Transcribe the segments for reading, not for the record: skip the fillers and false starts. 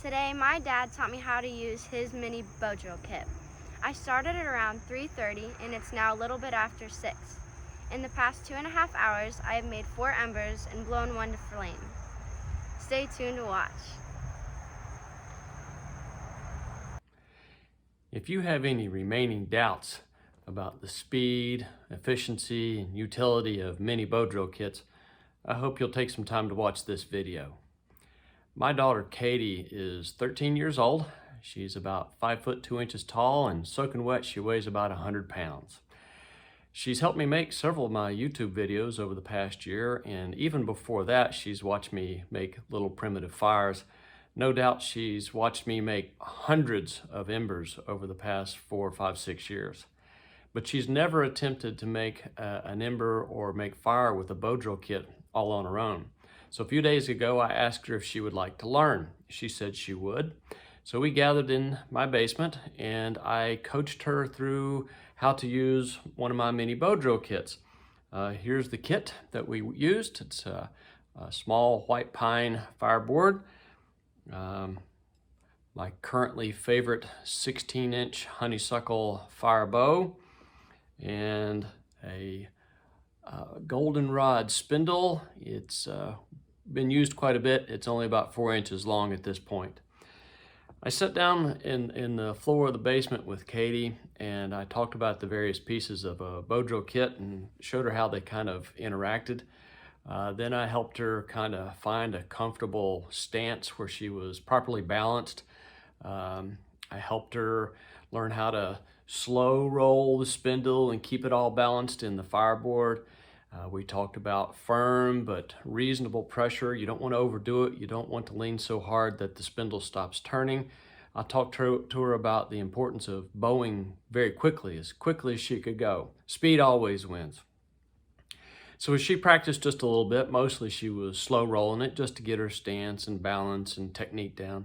Today, my dad taught me how to use his mini bow drill kit. I started at around 3:30 and it's now a little bit after 6. In the past 2.5 hours, I have made 4 embers and blown 1 to flame. Stay tuned to watch. If you have any remaining doubts about the speed, efficiency, and utility of mini bow drill kits, I hope you'll take some time to watch this video. My daughter Catie is 13 years old. She's about 5 foot 2 inches tall, and soaking wet she weighs about 100 pounds. She's helped me make several of my YouTube videos over the past year, and even before that she's watched me make little primitive fires. No doubt she's watched me make hundreds of embers over the past 4, 5, 6 years. But she's never attempted to make an ember or make fire with a bow drill kit all on her own. So a few days ago, I asked her if she would like to learn. She said she would. So we gathered in my basement and I coached her through how to use one of my mini bow drill kits. Here's the kit that we used. It's a small white pine fireboard. My currently favorite 16-inch honeysuckle fire bow, and a goldenrod spindle. It's been used quite a bit. It's only about 4 inches long at this point. I sat down in the floor of the basement with Catie and I talked about the various pieces of a bow drill kit and showed her how they kind of interacted. Then I helped her kind of find a comfortable stance where she was properly balanced. I helped her learn how to slow roll the spindle and keep it all balanced in the fireboard. We talked about firm but reasonable pressure. You don't want to overdo it. You don't want to lean so hard that the spindle stops turning. I talked to her about the importance of bowing very quickly as she could go. Speed always wins. So as she practiced just a little bit, mostly she was slow rolling it just to get her stance and balance and technique down.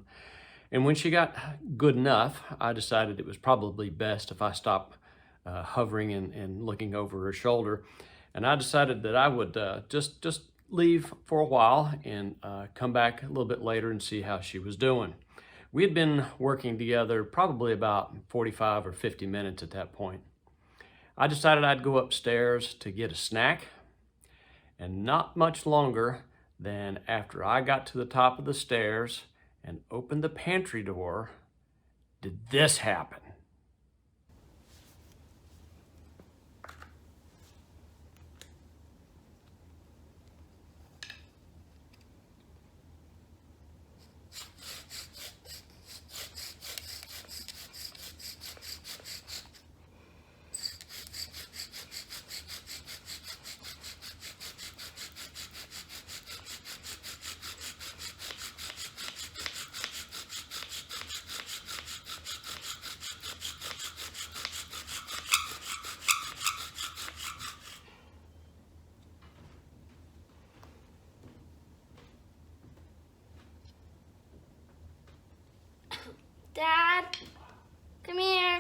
And when she got good enough, I decided it was probably best if I stopped hovering and looking over her shoulder. And I decided that I would just leave for a while and come back a little bit later and see how she was doing. We had been working together probably about 45 or 50 minutes at that point. I decided I'd go upstairs to get a snack, and not much longer than after I got to the top of the stairs and opened the pantry door did this happen. Dad, come here.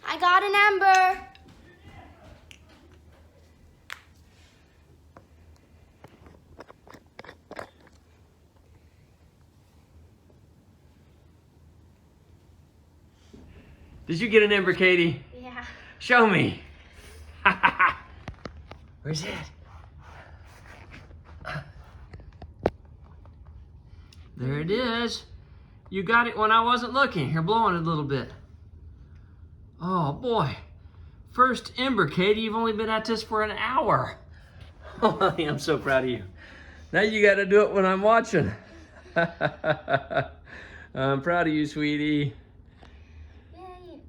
I got an ember. Did you get an ember, Catie? Yeah. Show me. Where's it? There it is. You got it when I wasn't looking. Here, blow on it a little bit. Oh boy. First ember, Catie. You've only been at this for an hour. Oh, I'm so proud of you. Now you got to do it when I'm watching. I'm proud of you, sweetie. Yay.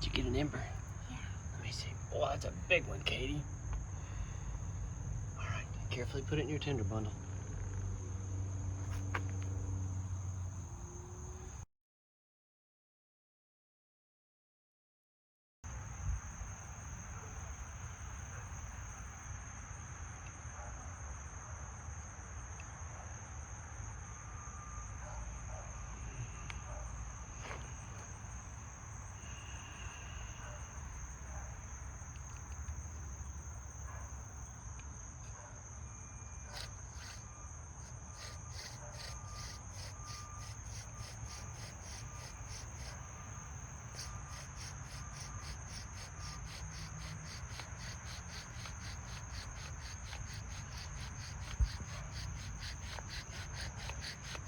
you get an ember? Yeah. Let me see. Oh, that's a big one, Catie. All right, carefully put it in your tinder bundle.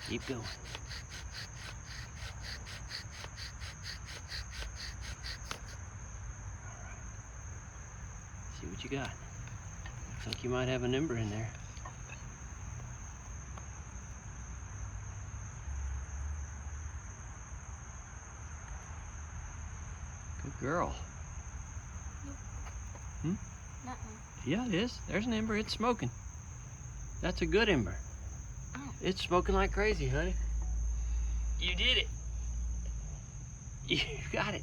Keep going. See what you got. Looks like you might have an ember in there. Good girl. Nope. Hmm? Nuh-uh. Yeah, it is. There's an ember. It's smoking. That's a good ember. Oh. It's smoking like crazy, honey. You did it. You got it.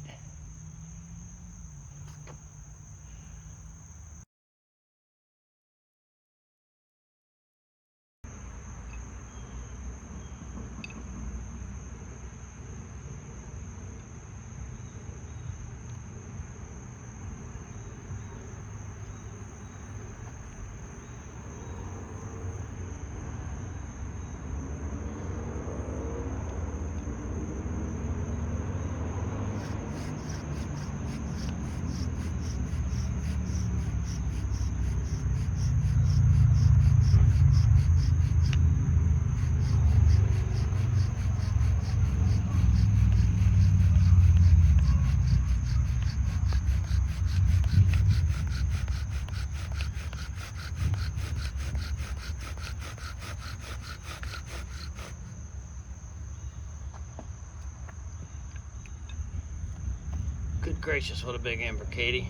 Good gracious, what a big ember, Catie.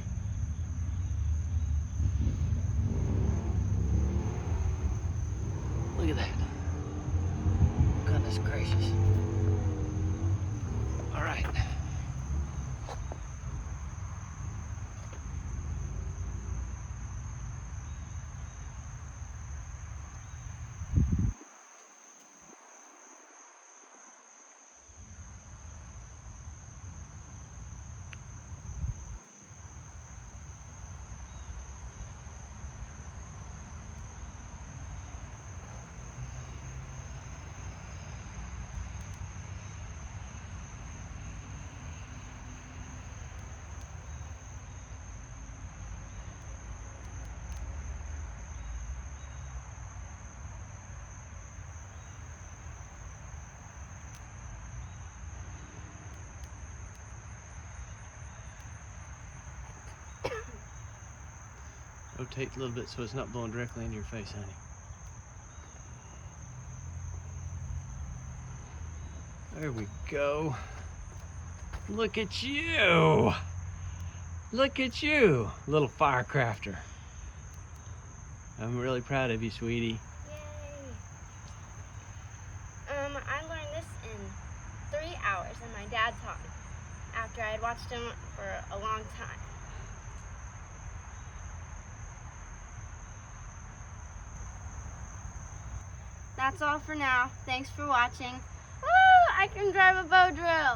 Look at that. Goodness gracious. All right. Rotate a little bit so it's not blowing directly into your face, honey. There we go. Look at you. Look at you, little firecrafter. I'm really proud of you, sweetie. Yay. I learned this in 3 hours, and my dad taught me after I had watched him for a long time. That's all for now. Thanks for watching. Woo! I can drive a bow drill.